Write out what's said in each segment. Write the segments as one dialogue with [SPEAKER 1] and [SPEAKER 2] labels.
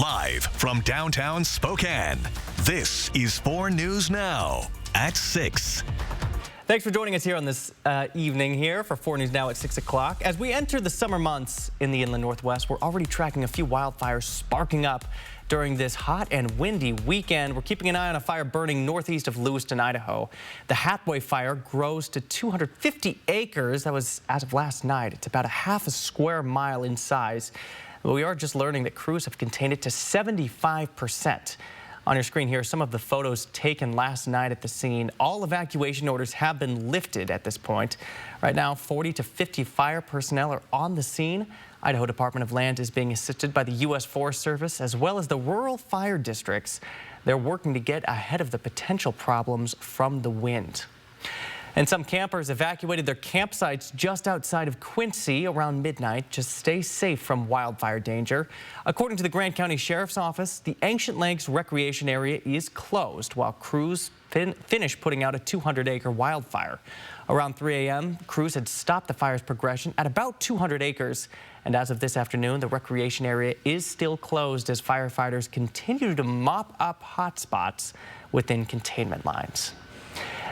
[SPEAKER 1] Live from downtown Spokane, this is 4 News Now at 6.
[SPEAKER 2] Thanks for joining us here on this evening here for 4 News Now at 6 o'clock. As we enter the summer months in the inland Northwest, we're already tracking a few wildfires sparking up during this hot and windy weekend. We're keeping an eye on a fire burning northeast of Lewiston, Idaho. The Hathaway fire grows to 250 acres. That was as of last night. It's about a half a square mile in size. We are just learning that crews have contained it to 75%. On your screen here are some of the photos taken last night at the scene. All evacuation orders have been lifted at this point. Right now, 40 to 50 fire personnel are on the scene. Idaho Department of Land is being assisted by the U.S. Forest Service as well as the rural fire districts. They're working to get ahead of the potential problems from the wind. And some campers evacuated their campsites just outside of Quincy around midnight to stay safe from wildfire danger. According to the Grant County Sheriff's Office, the Ancient Lakes Recreation Area is closed while crews finish putting out a 200-acre wildfire. Around 3 a.m., crews had stopped the fire's progression at about 200 acres. And as of this afternoon, the recreation area is still closed as firefighters continue to mop up hot spots within containment lines.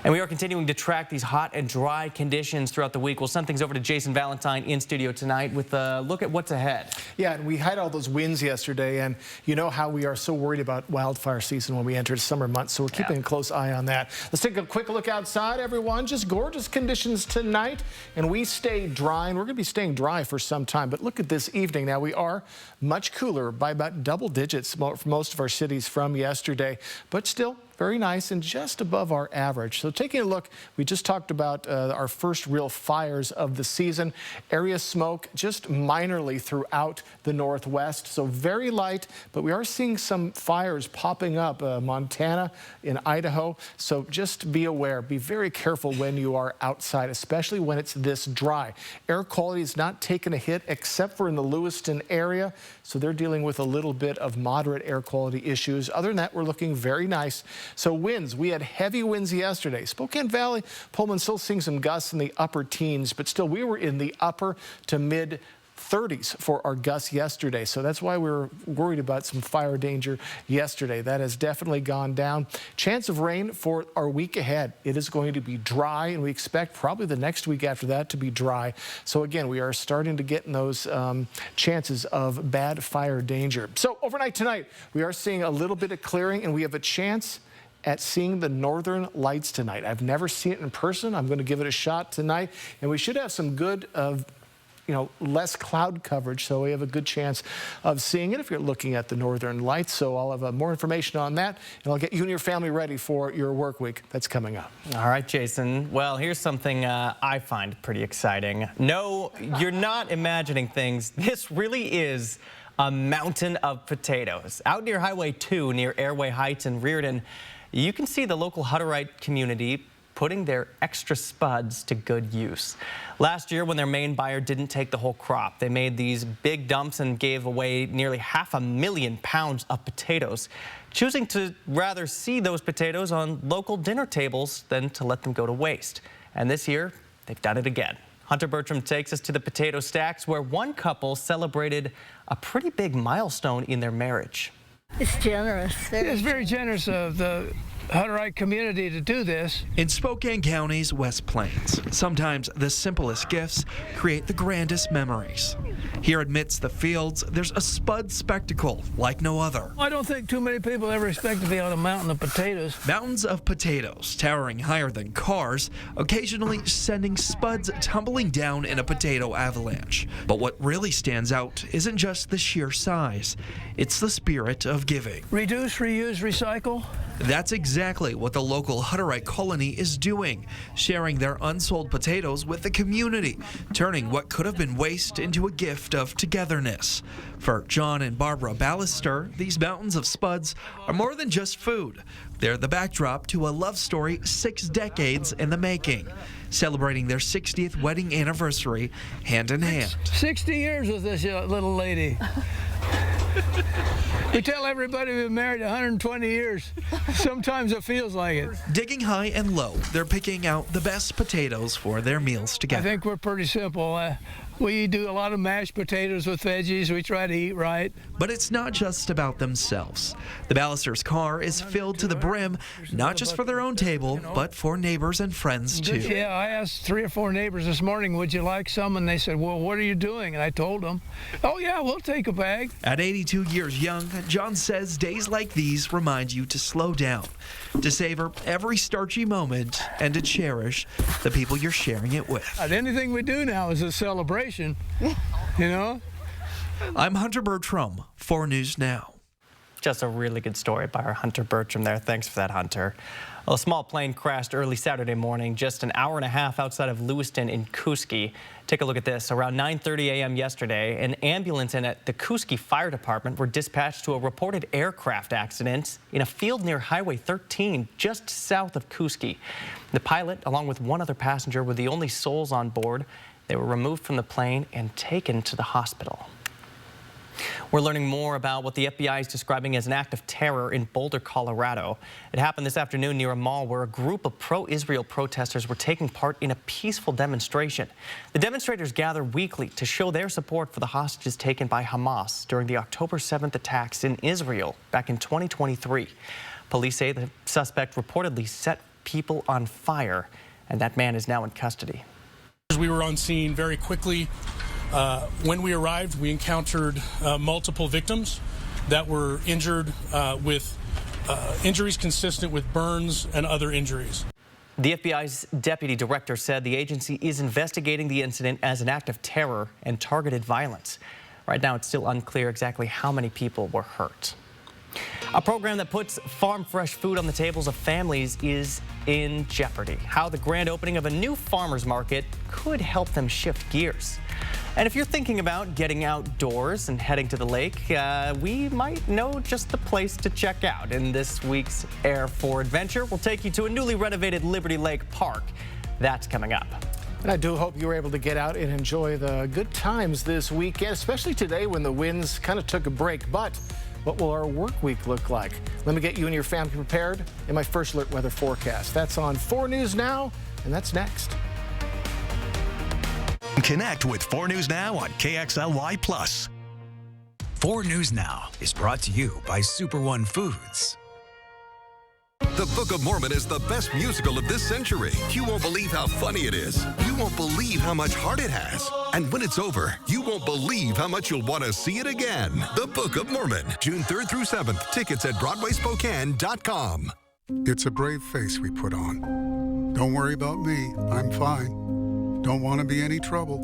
[SPEAKER 2] And we are continuing to track these hot and dry conditions throughout the week. We'll send things over to Jason Valentine in studio tonight with a look at what's ahead. Yeah, and we had all those winds yesterday, and you know how we are so worried about wildfire season when we enter summer months, so we're keeping a close eye on that. Let's take a quick look outside, everyone. Just gorgeous conditions tonight, and we stay dry, and we're going to be staying dry for some time. But look at this evening. Now, we are much cooler by about double digits for most of our cities from yesterday, but still very nice and just above our average. So taking a look, we just talked about our first real fires of the season. Area smoke just minorly throughout the Northwest, so very light, but we are seeing some fires popping up, Montana, in Idaho. So just be aware, be very careful when you are outside, especially when it's this dry. Air quality is not taking a hit except for in the Lewiston area, so they're dealing with a little bit of moderate air quality issues. Other than that, we're looking very nice. So winds, we had heavy winds yesterday. Spokane Valley, Pullman still seeing some gusts in the upper teens, but still we were in the upper to mid 30s for our gusts yesterday. So that's why we were worried about some fire danger yesterday. That has definitely gone down. Chance of rain for our week ahead. It is going to be dry, and we expect probably the next week after that to be dry. So again, we are starting to get in those chances of bad fire danger. So overnight tonight, we are seeing a little bit of clearing, and we have a chance at seeing the northern lights tonight. I've never seen it in person. I'm going to give it a shot tonight, and we should have some good less cloud coverage, so we have a good chance of seeing it if you're looking at the northern lights. So I'll have more information on that, and I'll get you and your family ready for your work week that's coming up. All right, Jason. Well, here's something I find pretty exciting. No, you're not imagining things. This really is a mountain of potatoes. Out near Highway 2, near Airway Heights and Reardon, you can see the local Hutterite community putting their extra spuds to good use. Last year, when their main buyer didn't take the whole crop, they made these big dumps and gave away nearly 500,000 pounds of potatoes, choosing to rather see those potatoes on local dinner tables than to let them go to waste. And this year, they've done it again. Hunter Bertram takes us to the potato stacks, where one couple celebrated a pretty big milestone in their marriage.
[SPEAKER 3] It's generous.
[SPEAKER 4] It's very generous of the Hutterite community to do this.
[SPEAKER 5] In Spokane County's West Plains, sometimes the simplest gifts create the grandest memories. Here amidst the fields, there's a spud spectacle like no other.
[SPEAKER 4] I don't think too many people ever expect to be on a mountain of potatoes.
[SPEAKER 5] Mountains of potatoes towering higher than cars, occasionally sending spuds tumbling down in a potato avalanche. But what really stands out isn't just the sheer size, it's the spirit of giving.
[SPEAKER 4] Reduce, reuse, recycle.
[SPEAKER 5] That's exactly what the local Hutterite colony is doing, sharing their unsold potatoes with the community, turning what could have been waste into a gift of togetherness. For John and Barbara Ballister, these mountains of spuds are more than just food. They're the backdrop to a love story 6 decades in the making, celebrating their 60th wedding anniversary hand in hand.
[SPEAKER 4] 60 years with this little lady. We tell everybody we've been married 120 years. Sometimes it feels like it.
[SPEAKER 5] Digging high and low, they're picking out the best potatoes for their meals together.
[SPEAKER 4] I think we're pretty simple. We do a lot of mashed potatoes with veggies. We try to eat right.
[SPEAKER 5] But it's not just about themselves. The Ballisters' car is filled to the brim, not just for their own table, but for neighbors and friends too.
[SPEAKER 4] Yeah, I asked 3 or 4 neighbors this morning, would you like some? And they said, well, what are you doing? And I told them, oh yeah, we'll take a bag.
[SPEAKER 5] At 82 years young, John says days like these remind you to slow down, to savor every starchy moment, and to cherish the people you're sharing it with.
[SPEAKER 4] Anything we do now is a celebration, you know?
[SPEAKER 5] I'm Hunter Bertram, 4 News Now.
[SPEAKER 2] Just a really good story by our Hunter Bertram there. Thanks for that, Hunter. Well, a small plane crashed early Saturday morning, just an hour and a half outside of Lewiston in Koosky. Take a look at this. Around 9:30 a.m. yesterday, an ambulance and the Koosky Fire Department were dispatched to a reported aircraft accident in a field near Highway 13, just south of Koosky. The pilot, along with 1 other passenger, were the only souls on board. They were removed from the plane and taken to the hospital. We're learning more about what the FBI is describing as an act of terror in Boulder, Colorado. It happened this afternoon near a mall where a group of pro-Israel protesters were taking part in a peaceful demonstration. The demonstrators gather weekly to show their support for the hostages taken by Hamas during the October 7th attacks in Israel back in 2023. Police say the suspect reportedly set people on fire, and that man is now in custody.
[SPEAKER 3] We were on scene very quickly. When we arrived, we encountered multiple victims that were injured with injuries consistent with burns and other injuries.
[SPEAKER 2] The FBI's deputy director said the agency is investigating the incident as an act of terror and targeted violence. Right now, it's still unclear exactly how many people were hurt. A program that puts farm fresh food on the tables of families is in jeopardy. How the grand opening of a new farmers market could help them shift gears. And if you're thinking about getting outdoors and heading to the lake, we might know just the place to check out. In this week's Air for Adventure, we'll take you to a newly renovated Liberty Lake Park. That's coming up.
[SPEAKER 6] And I do hope you were able to get out and enjoy the good times this weekend, especially today when the winds kind of took a break. But what will our work week look like? Let me get you and your family prepared in my first alert weather forecast. That's on 4 News Now, and that's next.
[SPEAKER 1] Connect with 4 News Now on KXLY+.
[SPEAKER 7] 4 News Now is brought to you by Super One Foods.
[SPEAKER 8] The Book of Mormon is the best musical of this century. You won't believe how funny it is. You won't believe how much heart it has. And when it's over, you won't believe how much you'll want to see it again. The Book of Mormon, June 3rd through 7th. Tickets at BroadwaySpokane.com.
[SPEAKER 9] It's a brave face we put on. Don't worry about me. I'm fine. Don't want to be any trouble.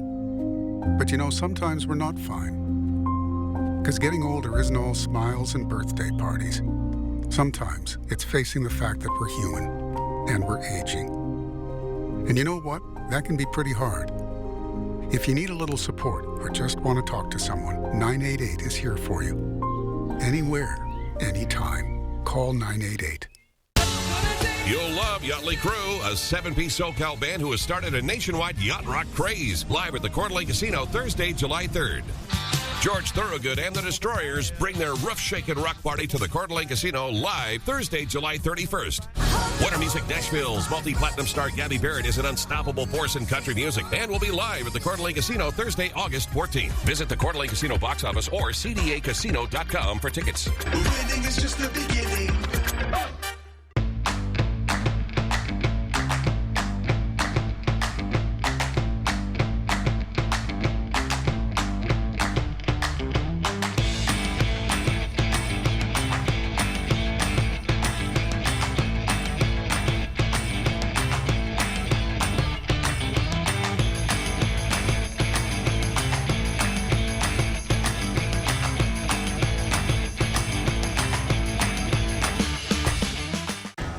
[SPEAKER 9] But you know, sometimes we're not fine. Because getting older isn't all smiles and birthday parties. Sometimes it's facing the fact that we're human and we're aging. And you know what? That can be pretty hard. If you need a little support or just want to talk to someone, 988 is here for you. Anywhere, anytime. Call 988.
[SPEAKER 10] You'll love Yachtly Crew, a 7-piece SoCal band who has started a nationwide yacht rock craze. Live at the Coeur d'Alene Casino Thursday, July 3rd. George Thorogood and the Destroyers bring their roof-shaking rock party to the Coeur d'Alene Casino live Thursday, July 31st. Winter Music Nashville's multi-platinum star Gabby Barrett is an unstoppable force in country music and will be live at the Coeur d'Alene Casino Thursday, August 14th. Visit the Coeur d'Alene Casino box office or cdacasino.com for tickets.
[SPEAKER 11] Winning is just the beginning.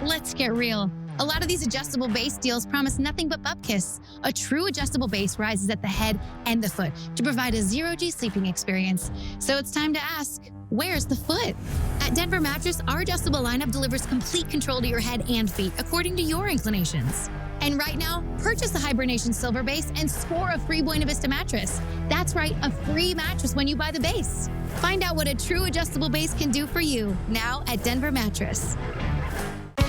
[SPEAKER 12] Let's get real. A lot of these adjustable base deals promise nothing but bupkis. A true adjustable base rises at the head and the foot to provide a zero-G sleeping experience. So it's time to ask, where's the foot? At Denver Mattress, our adjustable lineup delivers complete control to your head and feet according to your inclinations. And right now, purchase the Hibernation Silver Base and score a free Buena Vista mattress. That's right, a free mattress when you buy the base. Find out what a true adjustable base can do for you now at Denver Mattress.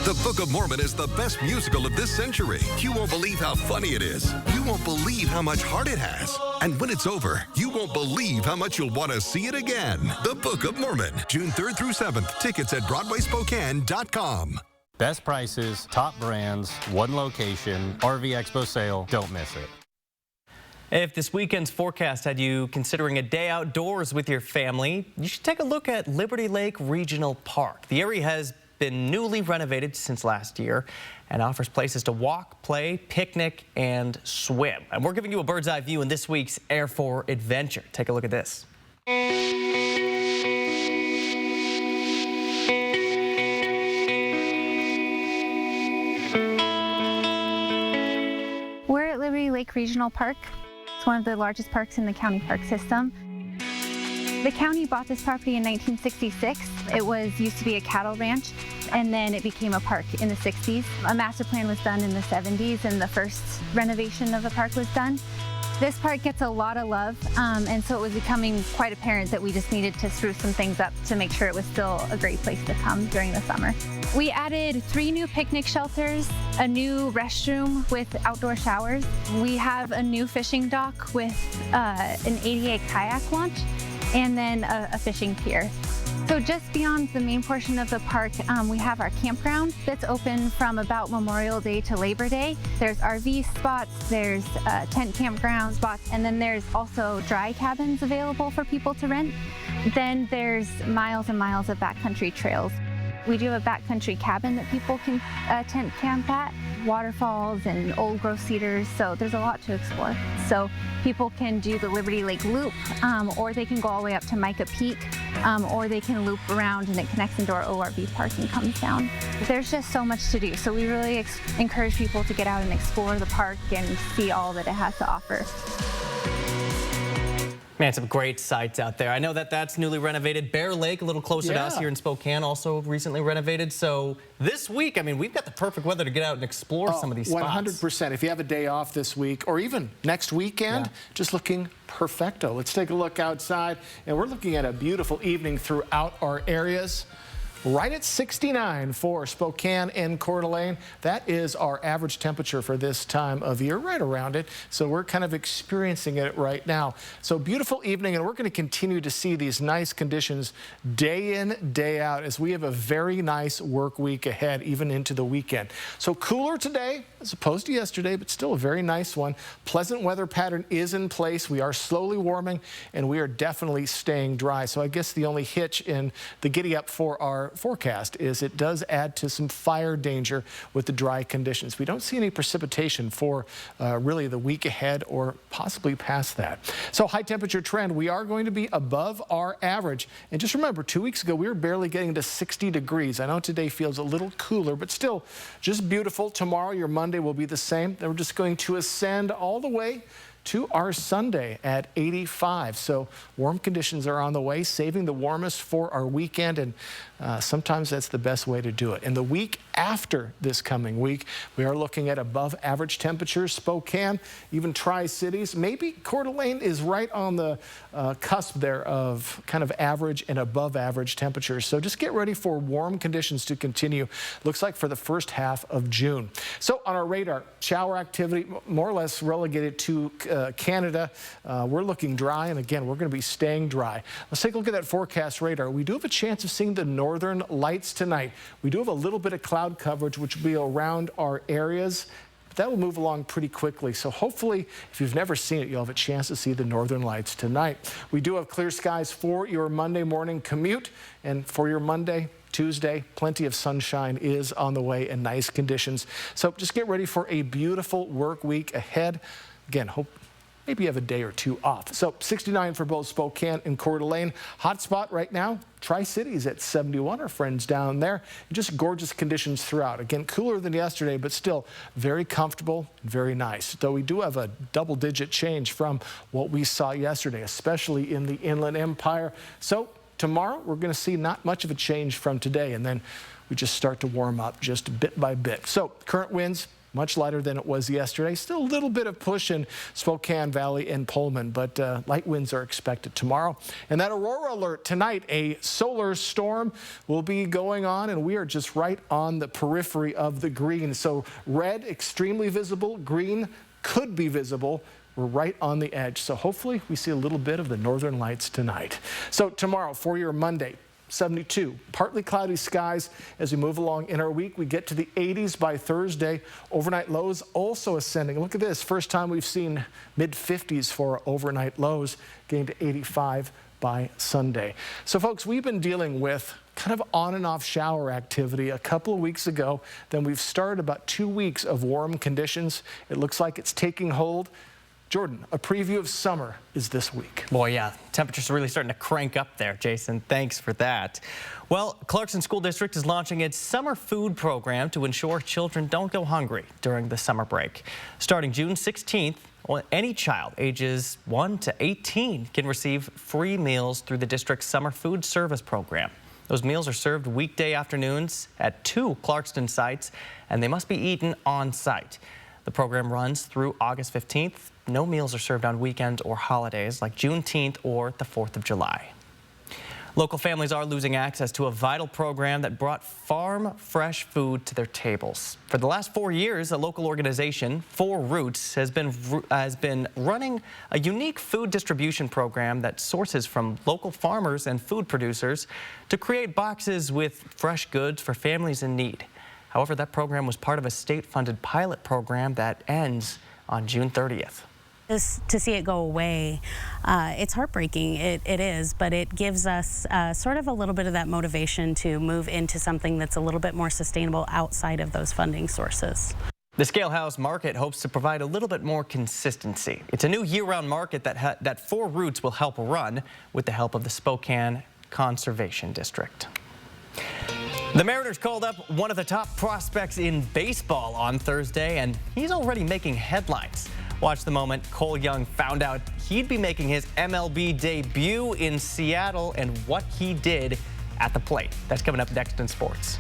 [SPEAKER 8] The Book of Mormon is the best musical of this century. You won't believe how funny it is. You won't believe how much heart it has. And when it's over, you won't believe how much you'll want to see it again. The Book of Mormon, June 3rd through 7th. Tickets at BroadwaySpokane.com.
[SPEAKER 13] Best prices, top brands, one location, RV Expo sale. Don't miss it.
[SPEAKER 2] If this weekend's forecast had you considering a day outdoors with your family, you should take a look at Liberty Lake Regional Park. The area has been newly renovated since last year and offers places to walk, play, picnic, and swim. And we're giving you a bird's eye view in this week's Air for Adventure. Take a look at this.
[SPEAKER 14] We're at Liberty Lake Regional Park. It's one of the largest parks in the county park system. The county bought this property in 1966. It used to be a cattle ranch, and then it became a park in the 60s. A master plan was done in the 70s, and the first renovation of the park was done. This park gets a lot of love, and so it was becoming quite apparent that we just needed to spruce some things up to make sure it was still a great place to come during the summer. We added 3 new picnic shelters, a new restroom with outdoor showers. We have a new fishing dock with an ADA kayak launch, and then a fishing pier. So just beyond the main portion of the park, we have our campground that's open from about Memorial Day to Labor Day. There's RV spots, there's tent campground spots, and then there's also dry cabins available for people to rent. Then there's miles and miles of backcountry trails. We do have a backcountry cabin that people can tent camp at, waterfalls and old growth cedars, so there's a lot to explore. So people can do the Liberty Lake Loop, or they can go all the way up to Micah Peak, or they can loop around and it connects into our ORV park and comes down. There's just so much to do, so we really encourage people to get out and explore the park and see all that it has to offer.
[SPEAKER 2] Man, some great sights out there. I know that that's newly renovated. Bear Lake, a little closer to us here in Spokane, also recently renovated. So this week, I mean, we've got the perfect weather to get out and explore some of these spots.
[SPEAKER 6] 100%. If you have a day off this week or even next weekend, just looking perfecto. Let's take a look outside, and we're looking at a beautiful evening throughout our areas. Right at 69 for Spokane and Coeur d'Alene. That is our average temperature for this time of year, right around it. So we're kind of experiencing it right now. So beautiful evening, and we're going to continue to see these nice conditions day in, day out, as we have a very nice work week ahead, even into the weekend. So cooler today as opposed to yesterday, but still a very nice one. Pleasant weather pattern is in place. We are slowly warming, and we are definitely staying dry. So I guess the only hitch in the giddy up for our forecast is it does add to some fire danger with the dry conditions. We don't see any precipitation for really the week ahead or possibly past that. So high temperature trend, we are going to be above our average. And just remember, 2 weeks ago, we were barely getting to 60 degrees. I know today feels a little cooler, but still just beautiful. Tomorrow, your Monday will be the same. Then we're just going to ascend all the way to our Sunday at 85. So warm conditions are on the way, saving the warmest for our weekend, and sometimes that's the best way to do it. And the week after this coming week, we are looking at above average temperatures. Spokane, even Tri-Cities, maybe Coeur d'Alene is right on the cusp there of kind of average and above average temperatures. So just get ready for warm conditions to continue. Looks like for the first half of June. So on our radar, shower activity more or less relegated to Canada. We're looking dry, and again, we're going to be staying dry. Let's take a look at that forecast radar. We do have a chance of seeing the northern lights tonight. We do have a little bit of cloud coverage, which will be around our areas. But that will move along pretty quickly. So hopefully, if you've never seen it, you'll have a chance to see the northern lights tonight. We do have clear skies for your Monday morning commute, and for your Monday, Tuesday, plenty of sunshine is on the way and nice conditions. So just get ready for a beautiful work week ahead. Again, hope maybe you have a day or two off. So 69 for both Spokane and Coeur d'Alene. Hot spot right now, Tri-Cities at 71, our friends down there. Just gorgeous conditions throughout. Again, cooler than yesterday, but still very comfortable, very nice. Though we do have a double-digit change from what we saw yesterday, especially in the Inland Empire. So tomorrow, we're going to see not much of a change from today, and then we just start to warm up just bit by bit. So current winds much lighter than it was yesterday. Still a little bit of push in Spokane Valley and Pullman, but light winds are expected tomorrow. And that aurora alert tonight, a solar storm will be going on, and we are just right on the periphery of the green. So red, extremely visible, green could be visible. We're right on the edge. So hopefully we see a little bit of the northern lights tonight. So tomorrow for your Monday, 72, partly cloudy skies as we move along in our week. We get to the 80s by Thursday. Overnight lows also ascending. Look at this. First time we've seen mid-50s for overnight lows, getting to 85 by Sunday. So folks, we've been dealing with kind of on and off shower activity a couple of weeks ago. Then we've started about 2 weeks of warm conditions. It looks like it's taking hold. Jordan, a preview of summer is this week.
[SPEAKER 2] Boy, yeah, temperatures are really starting to crank up there, Jason. Thanks for that. Well, Clarkson School District is launching its summer food program to ensure children don't go hungry during the summer break. Starting June 16th, any child ages 1 to 18 can receive free meals through the district's summer food service program. Those meals are served weekday afternoons at 2 Clarkston sites, and they must be eaten on site. The program runs through August 15th. No meals are served on weekends or holidays like Juneteenth or the 4th of July. Local families are losing access to a vital program that brought farm fresh food to their tables. For the last 4 years, a local organization, 4 Roots, has been running a unique food distribution program that sources from local farmers and food producers to create boxes with fresh goods for families in need. However, that program was part of a state-funded pilot program that ends on June 30th.
[SPEAKER 15] To see it go away, it's heartbreaking, it is, but it gives us sort of a little bit of that motivation to move into something that's a little bit more sustainable outside of those funding sources.
[SPEAKER 2] The Scale House Market hopes to provide a little bit more consistency. It's a new year-round market that 4 Roots will help run with the help of the Spokane Conservation District. The Mariners called up one of the top prospects in baseball on Thursday, and he's already making headlines. Watch the moment Cole Young found out he'd be making his MLB debut in Seattle and what he did at the plate. That's coming up next in sports.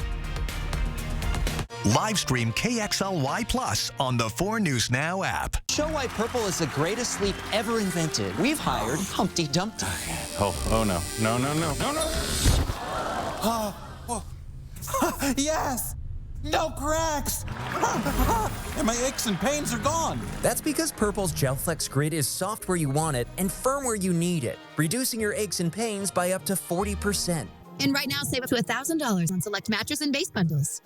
[SPEAKER 1] Live stream KXLY Plus on the 4 News Now app.
[SPEAKER 16] Show why purple is the greatest sleep ever invented. We've hired Humpty Dumpty.
[SPEAKER 13] Oh no.
[SPEAKER 16] Yes! No cracks! And my aches and pains are gone. That's because Purple's GelFlex Grid is soft where you want it and firm where you need it, reducing your aches and pains by up to 40%.
[SPEAKER 12] And right now, save up to $1,000 on select mattress and base bundles.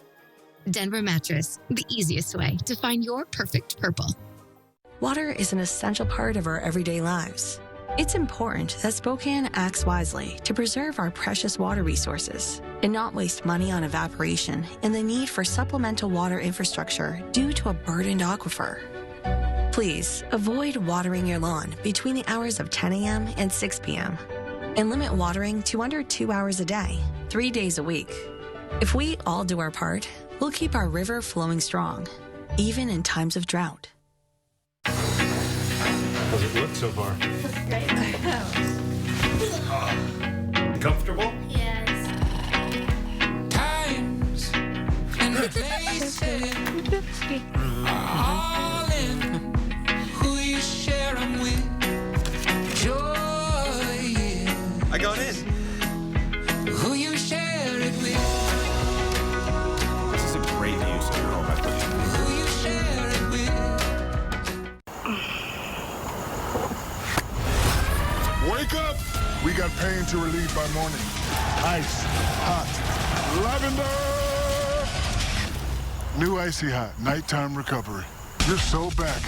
[SPEAKER 12] Denver Mattress, the easiest way to find your perfect purple.
[SPEAKER 17] Water is an essential part of our everyday lives. It's important that Spokane acts wisely to preserve our precious water resources and not waste money on evaporation and the need for supplemental water infrastructure due to a burdened aquifer. Please avoid watering your lawn between the hours of 10 a.m. and 6 p.m. and limit watering to under 2 hours a day, 3 days a week. If we all do our part, we'll keep our river flowing strong, even in times of drought.
[SPEAKER 18] How's it look so far?
[SPEAKER 19] Great.
[SPEAKER 18] Comfortable?
[SPEAKER 19] Yes.
[SPEAKER 11] Times and places all in who you share them with. Joy, yeah.
[SPEAKER 18] I got in.
[SPEAKER 11] Who you share it with.
[SPEAKER 18] This is a great use of your home equity.
[SPEAKER 11] Who you share it with.
[SPEAKER 20] Wake up! We got pain to relieve by morning. Ice, hot, lavender! New Icy Hot, nighttime recovery. You're so back.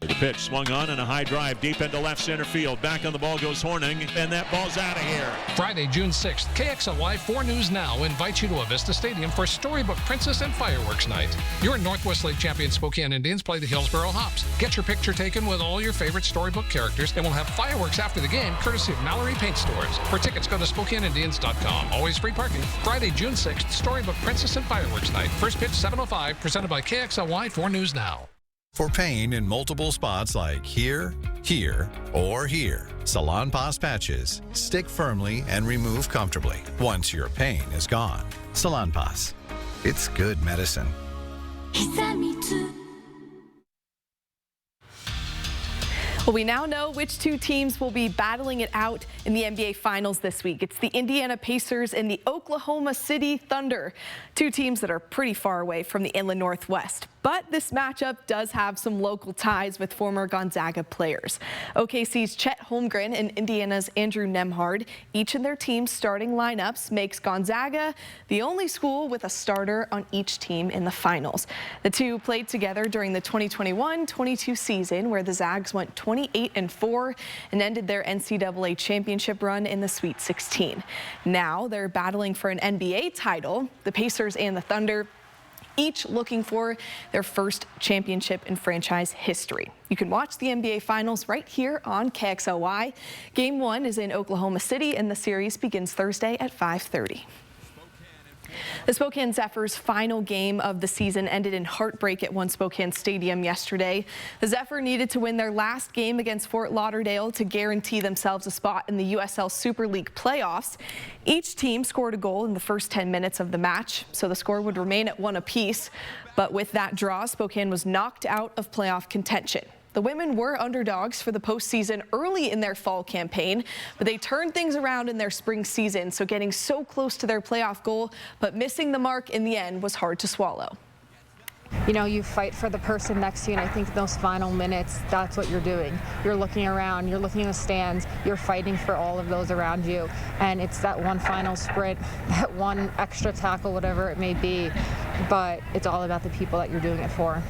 [SPEAKER 21] The pitch swung on and a high drive deep into left center field. Back on the ball goes Horning, and that ball's out of here.
[SPEAKER 22] Friday, June 6th, KXLY 4 News Now invites you to Avista Stadium for Storybook Princess and Fireworks Night. Your Northwest League champion Spokane Indians play the Hillsboro Hops. Get your picture taken with all your favorite storybook characters, and we'll have fireworks after the game, courtesy of Mallory Paint Stores. For tickets, go to SpokaneIndians.com. Always free parking. Friday, June 6th, Storybook Princess and Fireworks Night. First pitch 7:05, presented by KXLY 4 News Now.
[SPEAKER 23] For pain in multiple spots like here, here, or here, Salonpas patches stick firmly and remove comfortably once your pain is gone. Salonpas. It's good medicine.
[SPEAKER 4] Well, we now know which two teams will be battling it out in the NBA Finals this week. It's the Indiana Pacers and the Oklahoma City Thunder, two teams that are pretty far away from the Inland Northwest. But this matchup does have some local ties with former Gonzaga players. OKC's Chet Holmgren and Indiana's Andrew Nembhard, each in their team's starting lineups, makes Gonzaga the only school with a starter on each team in the finals. The two played together during the 2021-22 season, where the Zags went 28-4 and ended their NCAA championship run in the Sweet 16. Now they're battling for an NBA title. The Pacers and the Thunder each looking for their first championship in franchise history. You can watch the NBA Finals right here on KXLY. Game 1 is in Oklahoma City, and the series begins Thursday at 5:30. The Spokane Zephyrs' final game of the season ended in heartbreak at One Spokane Stadium yesterday. The Zephyr needed to win their last game against Fort Lauderdale to guarantee themselves a spot in the USL Super League playoffs. Each team scored a goal in the first 10 minutes of the match, so the score would remain at 1 apiece. But with that draw, Spokane was knocked out of playoff contention. The women were underdogs for the postseason early in their fall campaign, but they turned things around in their spring season, so getting so close to their playoff goal, but missing the mark in the end was hard to swallow.
[SPEAKER 5] You know, you fight for the person next to you, and I think in those final minutes, that's what you're doing. You're looking around, you're looking in the stands, you're fighting for all of those around you, and it's that one final sprint, that one extra tackle, whatever it may be, but it's all about the people that you're doing it for.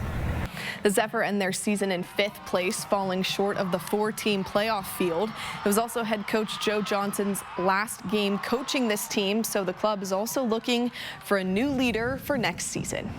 [SPEAKER 4] The Zephyr end their season in 5th place, falling short of the 4-team playoff field. It was also head coach Joe Johnson's last game coaching this team, so the club is also looking for a new leader for next season.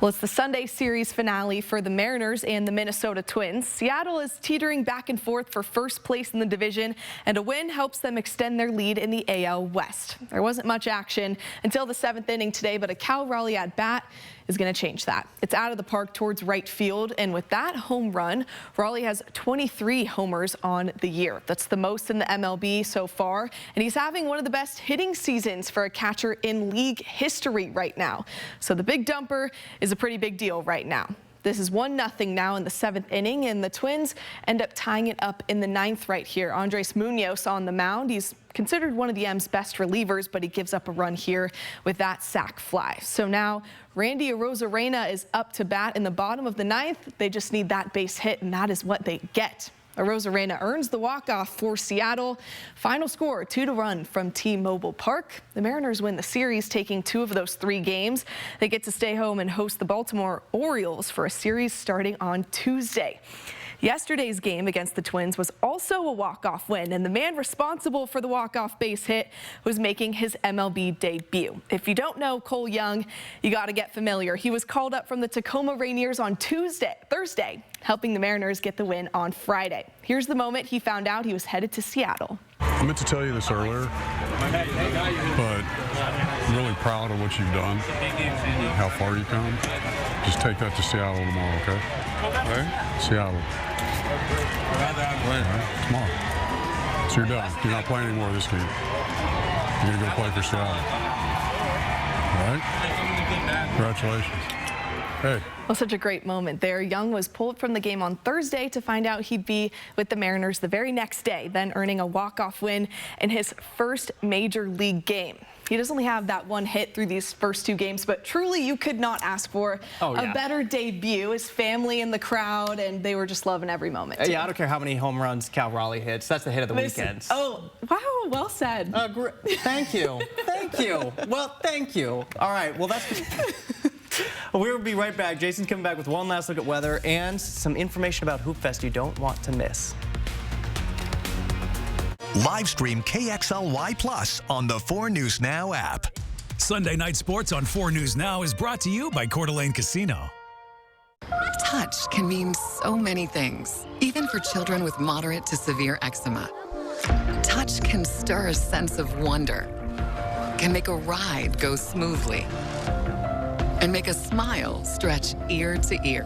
[SPEAKER 4] Well, it's the Sunday series finale for the Mariners and the Minnesota Twins. Seattle is teetering back and forth for first place in the division, and a win helps them extend their lead in the AL West. There wasn't much action until the 7th inning today, but a Cal Raleigh at bat is going to change that. It's out of the park towards right field, and with that home run, Raleigh has 23 homers on the year. That's the most in the MLB so far, and he's having one of the best hitting seasons for a catcher in league history right now. So the big dumper is a pretty big deal right now. This is 1-0 now in the 7th inning, and the Twins end up tying it up in the 9th right here. Andres Munoz on the mound. He's considered one of the M's best relievers, but he gives up a run here with that sac fly. So now Randy Arozarena is up to bat in the bottom of the 9th. They just need that base hit, and that is what they get. Arozarena earns the walk-off for Seattle. Final score, 2-1 from T-Mobile Park. The Mariners win the series, taking 2 of those 3 games. They get to stay home and host the Baltimore Orioles for a series starting on Tuesday. Yesterday's game against the Twins was also a walk-off win, and the man responsible for the walk-off base hit was making his MLB debut. If you don't know Cole Young, you got to get familiar. He was called up from the Tacoma Rainiers on Thursday, helping the Mariners get the win on Friday. Here's the moment he found out he was headed to Seattle.
[SPEAKER 19] I meant to tell you this earlier, but I'm really proud of what you've done, how far you've come. Just take that to Seattle tomorrow, okay? Where? Seattle. Tomorrow. So you're done. You're not playing anymore this game. You're going to go play for Seattle. All right? Congratulations. Hey.
[SPEAKER 4] Well, such a great moment there. Young was pulled from the game on Thursday to find out he'd be with the Mariners the very next day, then earning a walk-off win in his first major league game. He does only have that one hit through these first 2 games, but truly you could not ask for a better debut. His family in the crowd, and they were just loving every moment.
[SPEAKER 2] Yeah, I don't care how many home runs Cal Raleigh hits. That's the hit of the weekend.
[SPEAKER 4] Oh, wow, well said.
[SPEAKER 2] Thank you. Thank you. Well, thank you. All right, well, that's... We will be right back. Jason's coming back with one last look at weather and some information about Hoop Fest you don't want to miss.
[SPEAKER 1] Live stream KXLY Plus on the 4 News Now app.
[SPEAKER 7] Sunday Night Sports on 4 News Now is brought to you by Coeur d'Alene Casino.
[SPEAKER 24] Touch can mean so many things, even for children with moderate to severe eczema. Touch can stir a sense of wonder, can make a ride go smoothly, and make a smile stretch ear to ear.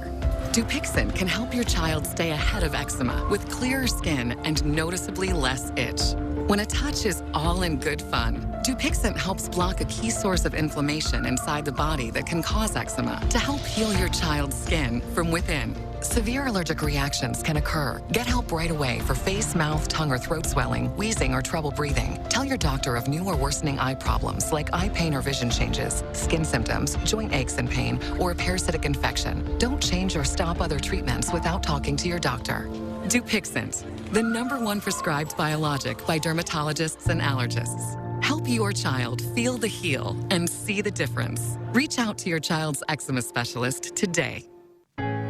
[SPEAKER 24] Dupixent can help your child stay ahead of eczema with clearer skin and noticeably less itch. When a touch is all in good fun, Dupixent helps block a key source of inflammation inside the body that can cause eczema to help heal your child's skin from within. Severe allergic reactions can occur. Get help right away for face, mouth, tongue, or throat swelling, wheezing, or trouble breathing. Tell your doctor of new or worsening eye problems like eye pain or vision changes, skin symptoms, joint aches and pain, or a parasitic infection. Don't change or stop other treatments without talking to your doctor. Dupixent, the #1 prescribed biologic by dermatologists and allergists. Help your child feel the heal and see the difference. Reach out to your child's eczema specialist today.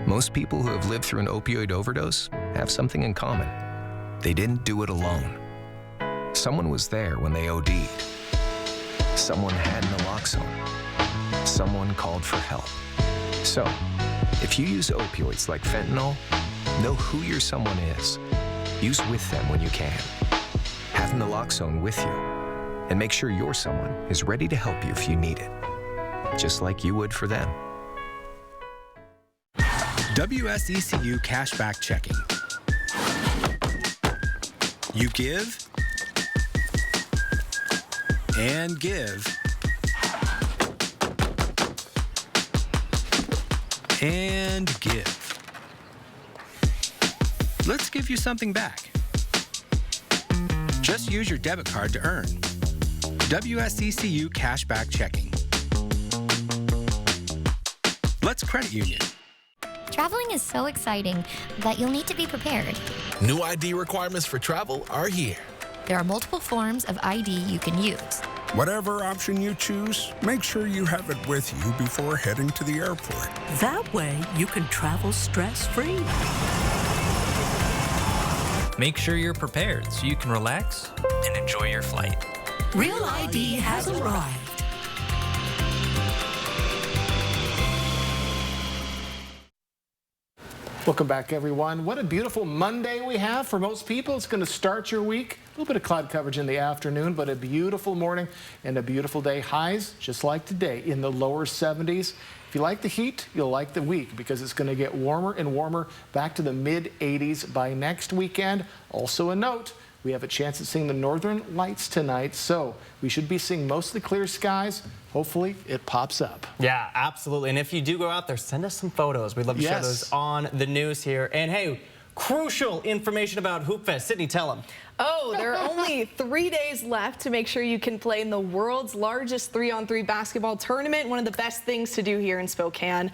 [SPEAKER 3] Most people who have lived through an opioid overdose have something in common. They didn't do it alone. Someone was there when they OD'd. Someone had naloxone. Someone called for help. So, if you use opioids like fentanyl, know who your someone is. Use with them when you can. Have naloxone with you. And make sure your someone is ready to help you if you need it. Just like you would for them.
[SPEAKER 8] WSECU Cashback Checking. You give and give and give. Let's give you something back. Just use your debit card to earn. WSECU Cashback Checking. Let's credit union.
[SPEAKER 9] Traveling is so exciting that you'll need to be prepared.
[SPEAKER 10] New ID requirements for travel are here.
[SPEAKER 9] There are multiple forms of ID you can use.
[SPEAKER 25] Whatever option you choose, make sure you have it with you before heading to the airport.
[SPEAKER 26] That way, you can travel stress-free.
[SPEAKER 27] Make sure you're prepared so you can relax and enjoy your flight.
[SPEAKER 26] Real ID has arrived.
[SPEAKER 6] Welcome back, everyone. What a beautiful Monday we have for most people. It's going to start your week. A little bit of cloud coverage in the afternoon, but a beautiful morning and a beautiful day. Highs, just like today, in the lower 70s. If you like the heat, you'll like the week because it's going to get warmer and warmer back to the mid-80s by next weekend. Also a note, we have a chance at seeing the northern lights tonight, so we should be seeing mostly clear skies. Hopefully it pops up.
[SPEAKER 2] Yeah, absolutely. And if you do go out there, send us some photos. We'd love to share those on the news here. And hey, crucial information about Hoop Fest. Sydney, tell them.
[SPEAKER 4] Oh, there are only 3 days left to make sure you can play in the world's largest 3-on-3 basketball tournament. One of the best things to do here in Spokane.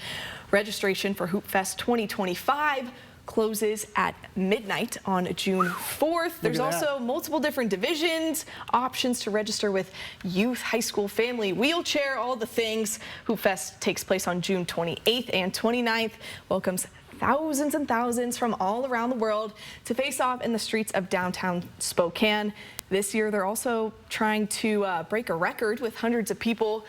[SPEAKER 4] Registration for Hoop Fest 2025 closes at midnight on June 4th. There's also multiple different divisions, options to register with youth, high school, family, wheelchair, all the things. Hoop Fest takes place on June 28th and 29th. Welcomes thousands and thousands from all around the world to face off in the streets of downtown Spokane. This year, they're also trying to break a record with hundreds of people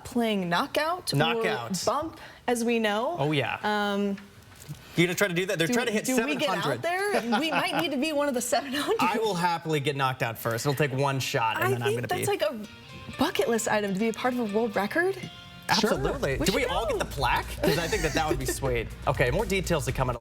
[SPEAKER 4] playing knockout or bump, as we know.
[SPEAKER 2] Oh, yeah. You gonna try to do that? They're trying to hit 700.
[SPEAKER 4] Do we get out there? We might need to be one of the 700.
[SPEAKER 2] I will happily get knocked out first. It'll take one shot, and then I'm gonna be.
[SPEAKER 4] That's like a bucket list item to be a part of a world record.
[SPEAKER 2] Absolutely.
[SPEAKER 4] Sure.
[SPEAKER 2] Do we all get the plaque? Because I think that would be sweet. Okay, more details to come in.